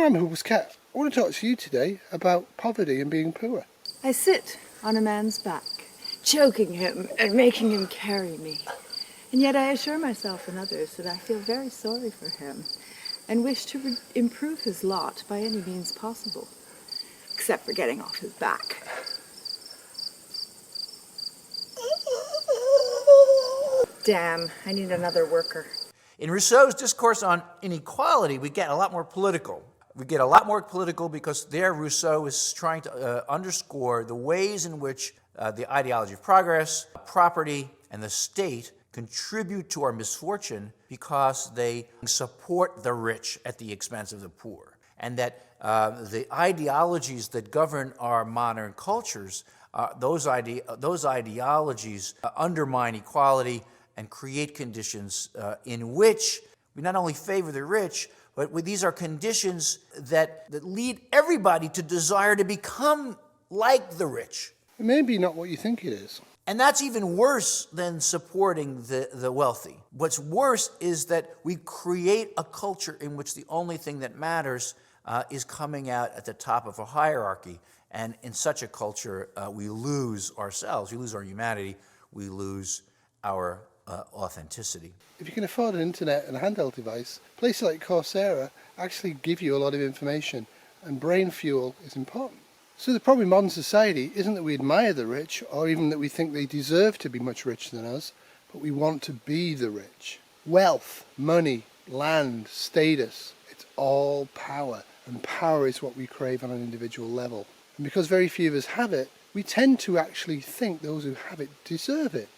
I'm Huples Cat. I want to talk to you today about poverty and being poor. I sit on a man's back, choking him and making him carry me. And yet I assure myself and others that I feel very sorry for him and wish to improve his lot by any means possible, except for getting off his back. Damn, I need another worker. In Rousseau's discourse on inequality, we get a lot more political. We get a lot more political because there Rousseau is trying to underscore the ways in which the ideology of progress, property, and the state contribute to our misfortune because they support the rich at the expense of the poor. And that the ideologies that govern our modern cultures, those ideologies undermine equality and create conditions in which we not only favor the rich, but these are conditions that lead everybody to desire to become like the rich. Maybe not what you think it is. And that's even worse than supporting the wealthy. What's worse is that we create a culture in which the only thing that matters is coming out at the top of a hierarchy. And in such a culture, we lose ourselves, we lose our humanity, we lose our authenticity. If you can afford an internet and a handheld device, places like Coursera actually give you a lot of information, and brain fuel is important. So the problem in modern society isn't that we admire the rich or even that we think they deserve to be much richer than us, but we want to be the rich. Wealth, money, land, status, it's all power, and power is what we crave on an individual level. And because very few of us have it, we tend to actually think those who have it deserve it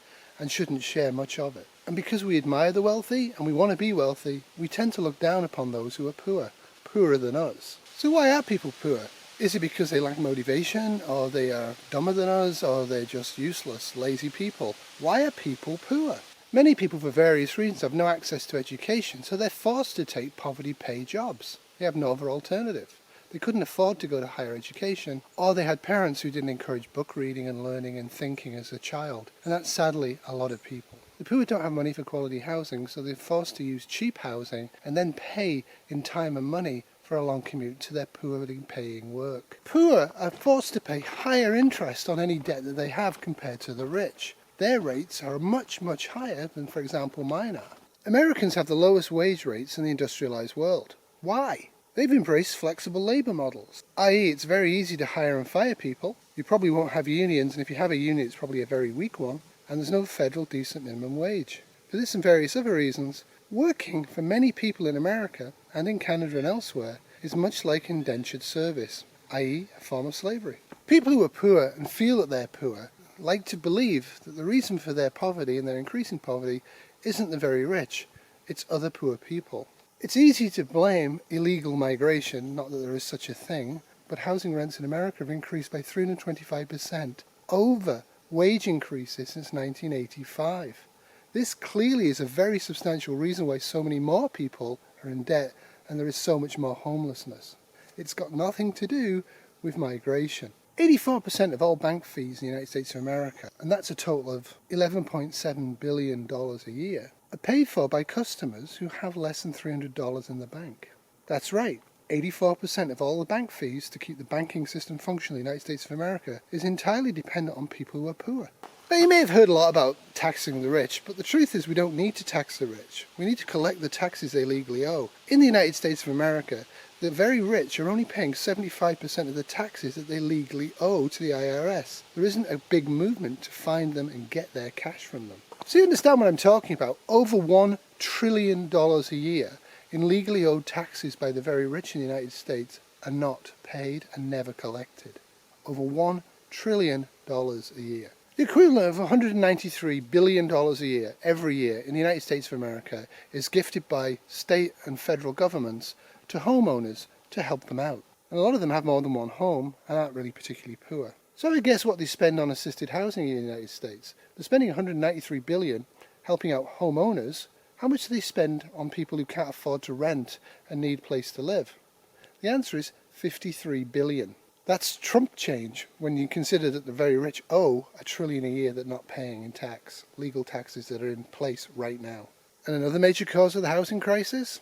and shouldn't share much of it. And because we admire the wealthy and we want to be wealthy, we tend to look down upon those who are poor, poorer than us. So why are people poor? Is it because they lack motivation, or they are dumber than us, or they're just useless, lazy people? Why are people poor? Many people, for various reasons, have no access to education, so they're forced to take poverty-pay jobs. They have no other alternative. They couldn't afford to go to higher education, or they had parents who didn't encourage book reading and learning and thinking as a child. And that's sadly a lot of people. The poor don't have money for quality housing, so they're forced to use cheap housing and then pay in time and money for a long commute to their poorly paying work. Poor are forced to pay higher interest on any debt that they have compared to the rich. Their rates are much, much higher than, for example, mine are. Americans have the lowest wage rates in the industrialized world. Why? They've embraced flexible labour models, i.e. it's very easy to hire and fire people. You probably won't have unions, and if you have a union it's probably a very weak one, and there's no federal decent minimum wage. For this and various other reasons, working for many people in America and in Canada and elsewhere is much like indentured service, i.e. a form of slavery. People who are poor and feel that they're poor like to believe that the reason for their poverty and their increasing poverty isn't the very rich, it's other poor people. It's easy to blame illegal migration, not that there is such a thing, but housing rents in America have increased by 325% over wage increases since 1985. This clearly is a very substantial reason why so many more people are in debt and there is so much more homelessness. It's got nothing to do with migration. 84% of all bank fees in the United States of America, and that's a total of $11.7 billion a year, are paid for by customers who have less than $300 in the bank. That's right, 84% of all the bank fees to keep the banking system functioning in the United States of America is entirely dependent on people who are poor. Now, you may have heard a lot about taxing the rich, but the truth is we don't need to tax the rich. We need to collect the taxes they legally owe. In the United States of America, the very rich are only paying 75% of the taxes that they legally owe to the IRS. There isn't a big movement to find them and get their cash from them. So you understand what I'm talking about. Over $1 trillion a year in legally owed taxes by the very rich in the United States are not paid and never collected. Over $1 trillion a year. The equivalent of $193 billion a year, every year, in the United States of America is gifted by state and federal governments to homeowners to help them out. And a lot of them have more than one home and aren't really particularly poor. So I guess what they spend on assisted housing in the United States. They're spending $193 billion helping out homeowners. How much do they spend on people who can't afford to rent and need a place to live? The answer is $53 billion. That's Trump change when you consider that the very rich owe $1 trillion a year they're not paying in tax, legal taxes that are in place right now. And another major cause of the housing crisis?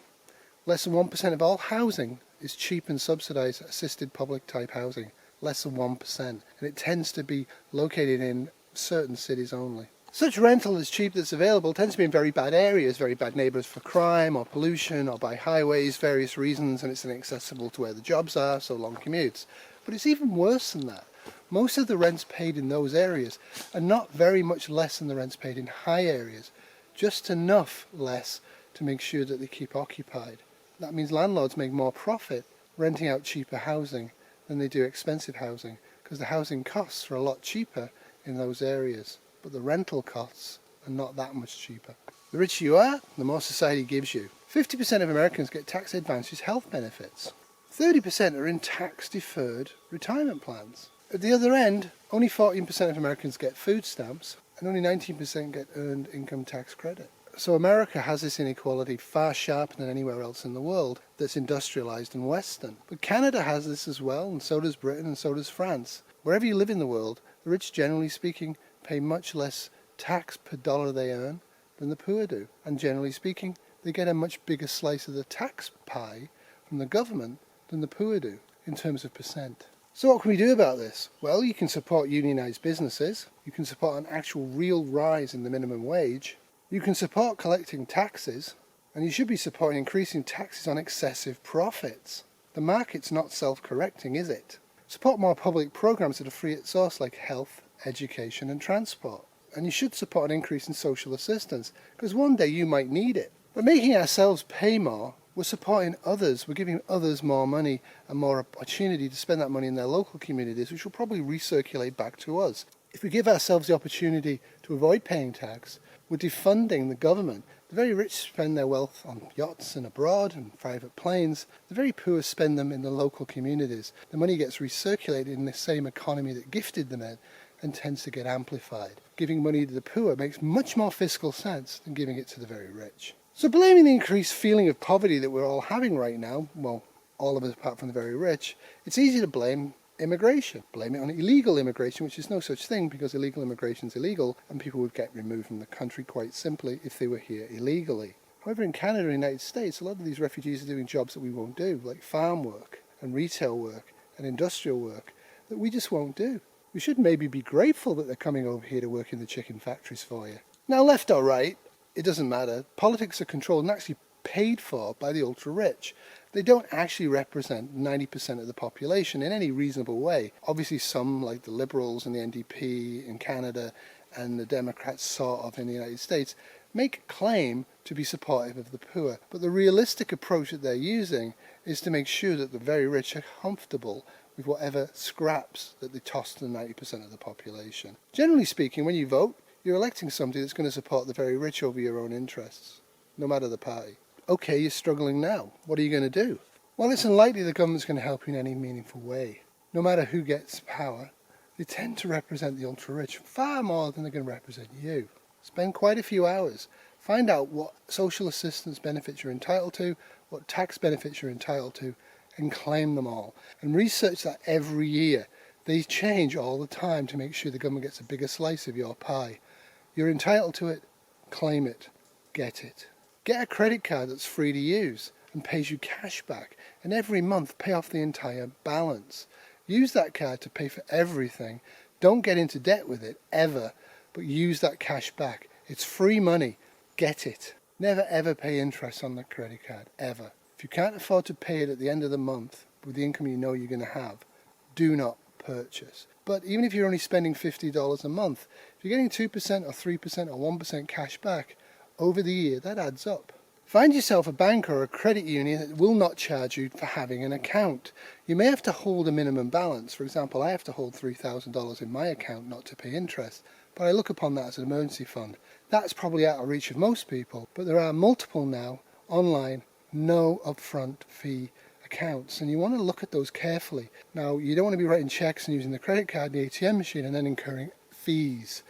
Less than 1% of all housing is cheap and subsidised assisted public type housing, less than 1%, and it tends to be located in certain cities only. Such rental that's cheap that's available tends to be in very bad areas, very bad neighbourhoods for crime or pollution or by highways, various reasons, and it's inaccessible to where the jobs are, so long commutes. But it's even worse than that. Most of the rents paid in those areas are not very much less than the rents paid in high areas, just enough less to make sure that they keep occupied. That means landlords make more profit renting out cheaper housing than they do expensive housing, because the housing costs are a lot cheaper in those areas. But the rental costs are not that much cheaper. The richer you are, the more society gives you. 50% of Americans get tax advantageous health benefits. 30% are in tax-deferred retirement plans. At the other end, only 14% of Americans get food stamps, and only 19% get earned income tax credit. So America has this inequality far sharper than anywhere else in the world that's industrialized and Western. But Canada has this as well, and so does Britain, and so does France. Wherever you live in the world, the rich, generally speaking, pay much less tax per dollar they earn than the poor do. And generally speaking, they get a much bigger slice of the tax pie from the government than the poor do in terms of percent. So what can we do about this? Well, you can support unionised businesses. You can support an actual real rise in the minimum wage. You can support collecting taxes. And you should be supporting increasing taxes on excessive profits. The market's not self-correcting, is it? Support more public programmes that are free at source, like health, education and transport. And you should support an increase in social assistance, because one day you might need it. By making ourselves pay more, we're supporting others, we're giving others more money and more opportunity to spend that money in their local communities, which will probably recirculate back to us. If we give ourselves the opportunity to avoid paying tax, we're defunding the government. The very rich spend their wealth on yachts and abroad and private planes. The very poor spend them in the local communities. The money gets recirculated in the same economy that gifted them in, and tends to get amplified. Giving money to the poor makes much more fiscal sense than giving it to the very rich. So blaming the increased feeling of poverty that we're all having right now, well, all of us apart from the very rich, it's easy to blame immigration. Blame it on illegal immigration, which is no such thing, because illegal immigration is illegal and people would get removed from the country quite simply if they were here illegally. However, in Canada and the United States, a lot of these refugees are doing jobs that we won't do, like farm work and retail work and industrial work that we just won't do. We should maybe be grateful that they're coming over here to work in the chicken factories for you. Now, left or right, it doesn't matter. Politics are controlled and actually paid for by the ultra-rich. They don't actually represent 90% of the population in any reasonable way. Obviously, some, like the Liberals and the NDP in Canada and the Democrats sort of in the United States, make a claim to be supportive of the poor. But the realistic approach that they're using is to make sure that the very rich are comfortable with whatever scraps that they toss to the 90% of the population. Generally speaking, when you vote, you're electing somebody that's going to support the very rich over your own interests, no matter the party. Okay, you're struggling now. What are you going to do? Well, it's unlikely the government's going to help you in any meaningful way. No matter who gets power, they tend to represent the ultra-rich far more than they're going to represent you. Spend quite a few hours. Find out what social assistance benefits you're entitled to, what tax benefits you're entitled to, and claim them all. And research that every year. They change all the time to make sure the government gets a bigger slice of your pie. You're entitled to it, claim it, get it. Get a credit card that's free to use and pays you cash back, and every month pay off the entire balance. Use that card to pay for everything. Don't get into debt with it, ever, but use that cash back. It's free money. Get it. Never ever pay interest on the credit card, ever. If you can't afford to pay it at the end of the month with the income you know you're going to have, do not purchase. But even if you're only spending $50 a month, if you're getting 2% or 3% or 1% cash back over the year, that adds up. Find yourself a bank or a credit union that will not charge you for having an account. You may have to hold a minimum balance. For example, I have to hold $3,000 in my account not to pay interest, but I look upon that as an emergency fund. That's probably out of reach of most people, but there are multiple now online, no upfront fee accounts, and you want to look at those carefully. Now, you don't want to be writing checks and using the credit card, the ATM machine, and then incurring fees.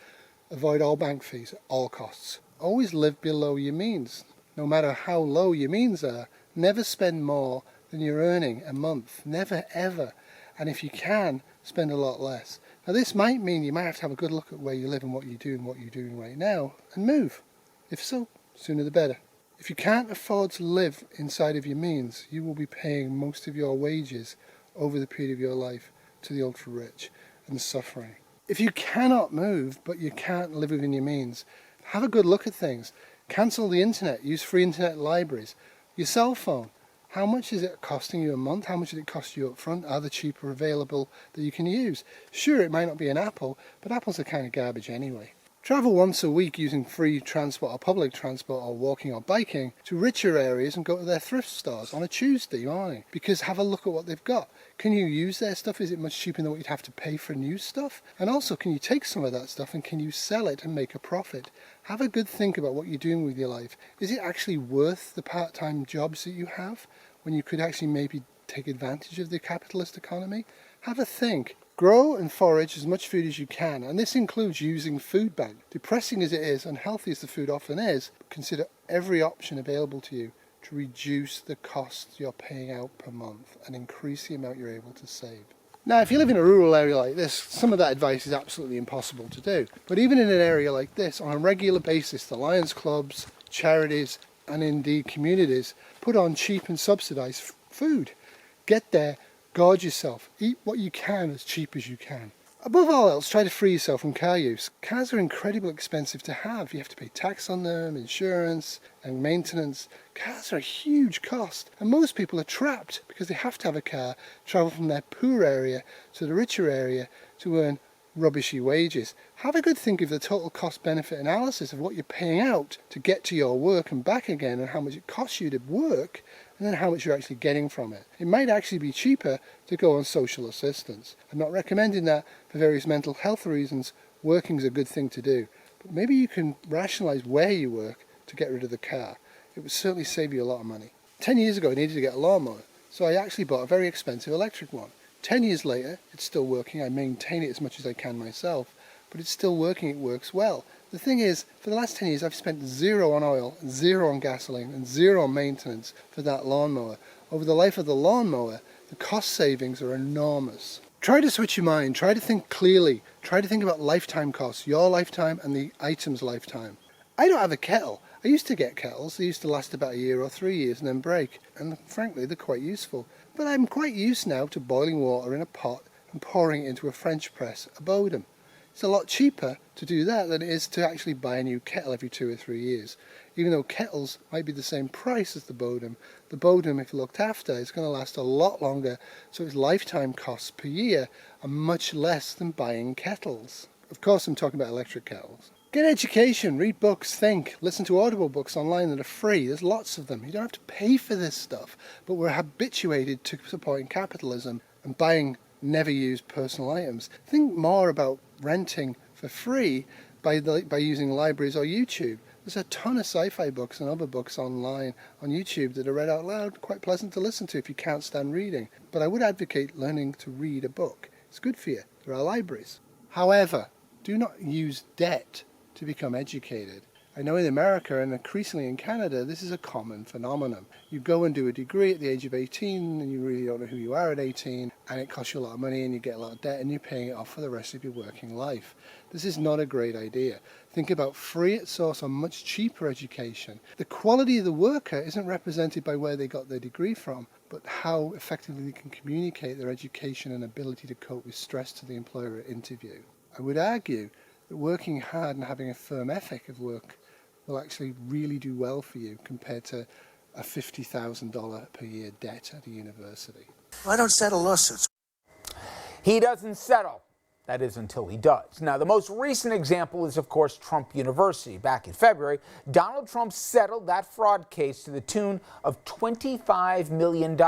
Avoid all bank fees at all costs. Always live below your means. No matter how low your means are, never spend more than you're earning a month. Never, ever. And if you can, spend a lot less. Now, this might mean you might have to have a good look at where you live and what you do and what you're doing right now, and move. If so, sooner the better. If you can't afford to live inside of your means, you will be paying most of your wages over the period of your life to the ultra-rich and suffering. If you cannot move, but you can't live within your means, have a good look at things. Cancel the internet, use free internet libraries. Your cell phone, how much is it costing you a month? How much did it cost you up front? Are there cheaper available that you can use? Sure, it might not be an Apple, but Apples are kind of garbage anyway. Travel once a week using free transport or public transport or walking or biking to richer areas and go to their thrift stores on a Tuesday morning, because have a look at what they've got. Can you use their stuff? Is it much cheaper than what you'd have to pay for new stuff? And also, can you take some of that stuff and can you sell it and make a profit? Have a good think about what you're doing with your life. Is it actually worth the part-time jobs that you have when you could actually maybe take advantage of the capitalist economy? Have a think. Grow and forage as much food as you can, and this includes using food bank. Depressing as it is, unhealthy as the food often is, consider every option available to you to reduce the costs you're paying out per month and increase the amount you're able to save. Now, if you live in a rural area like this, some of that advice is absolutely impossible to do. But even in an area like this, on a regular basis, the Lions clubs, charities, and indeed communities put on cheap and subsidised food. Get there, gorge yourself, eat what you can as cheap as you can. Above all else, try to free yourself from car use. Cars are incredibly expensive to have. You have to pay tax on them, insurance and maintenance. Cars are a huge cost, and most people are trapped because they have to have a car, travel from their poor area to the richer area to earn rubbishy wages. Have a good think of the total cost benefit analysis of what you're paying out to get to your work and back again, and how much it costs you to work, and then how much you're actually getting from it. It might actually be cheaper to go on social assistance. I'm not recommending that for various mental health reasons. Working is a good thing to do, but maybe you can rationalise where you work to get rid of the car. It would certainly save you a lot of money. 10 years ago I needed to get a lawnmower, so I actually bought a very expensive electric one. 10 years later, it's still working. I maintain it as much as I can myself, but it's still working. It works well. The thing is, for the last 10 years, I've spent zero on oil, zero on gasoline, and zero on maintenance for that lawnmower. Over the life of the lawnmower, the cost savings are enormous. Try to switch your mind. Try to think clearly. Try to think about lifetime costs, your lifetime and the item's lifetime. I don't have a kettle. I used to get kettles. They used to last about a year or 3 years and then break, and frankly, they're quite useful. But I'm quite used now to boiling water in a pot and pouring it into a French press, a Bodum. It's a lot cheaper to do that than it is to actually buy a new kettle every 2 or 3 years. Even though kettles might be the same price as the Bodum, if looked after, is going to last a lot longer, so its lifetime costs per year are much less than buying kettles. Of course, I'm talking about electric kettles. Get education, read books, think, listen to audible books online that are free. There's lots of them. You don't have to pay for this stuff, but we're habituated to supporting capitalism and buying never used personal items. Think more about renting for free by using libraries or YouTube. There's a ton of sci-fi books and other books online on YouTube that are read out loud, quite pleasant to listen to if you can't stand reading. But I would advocate learning to read a book. It's good for you. There are libraries. However, do not use debt to become educated. I know in America and increasingly in Canada, this is a common phenomenon. You go and do a degree at the age of 18 and you really don't know who you are at 18, and it costs you a lot of money and you get a lot of debt and you're paying it off for the rest of your working life. This is not a great idea. Think about free at source or much cheaper education. The quality of the worker isn't represented by where they got their degree from, but how effectively they can communicate their education and ability to cope with stress to the employer at interview. I would argue that working hard and having a firm ethic of work will actually really do well for you compared to a $50,000 per year debt at a university. Well, I don't settle lawsuits. He doesn't settle. That is, until he does. Now, the most recent example is, of course, Trump University. Back in February, Donald Trump settled that fraud case to the tune of $25 million.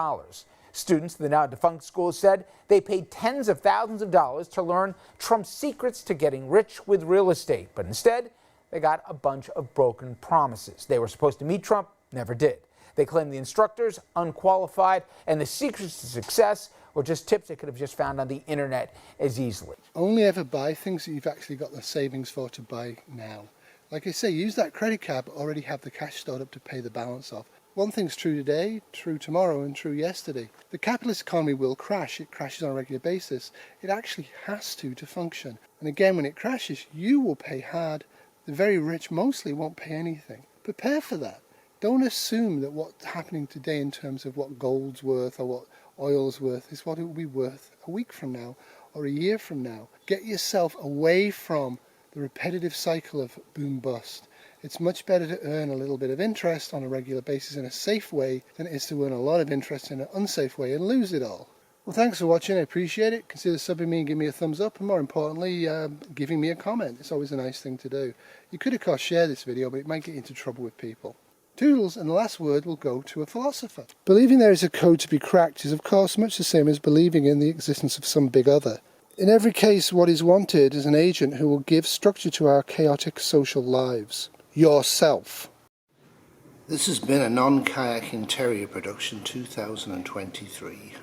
Students at the now-defunct school said they paid tens of thousands of dollars to learn Trump's secrets to getting rich with real estate. But instead, they got a bunch of broken promises. They were supposed to meet Trump, never did. They claimed the instructors unqualified, and the secrets to success were just tips they could have just found on the internet as easily. Only ever buy things that you've actually got the savings for to buy now. Like I say, use that credit card, but already have the cash stored up to pay the balance off. One thing's true today, true tomorrow, and true yesterday. The capitalist economy will crash. It crashes on a regular basis. It actually has to function. And again, when it crashes, you will pay hard. The very rich mostly won't pay anything. Prepare for that. Don't assume that what's happening today in terms of what gold's worth or what oil's worth is what it will be worth a week from now or a year from now. Get yourself away from the repetitive cycle of boom bust. It's much better to earn a little bit of interest on a regular basis in a safe way than it is to earn a lot of interest in an unsafe way and lose it all. Well, thanks for watching. I appreciate it. Consider subbing me and giving me a thumbs up, and more importantly, giving me a comment. It's always a nice thing to do. You could of course share this video, but it might get you into trouble with people. Toodles, and the last word will go to a philosopher. Believing there is a code to be cracked is of course much the same as believing in the existence of some big other. In every case, what is wanted is an agent who will give structure to our chaotic social lives. Yourself. This has been a Non-Kayaking Terrier production 2023.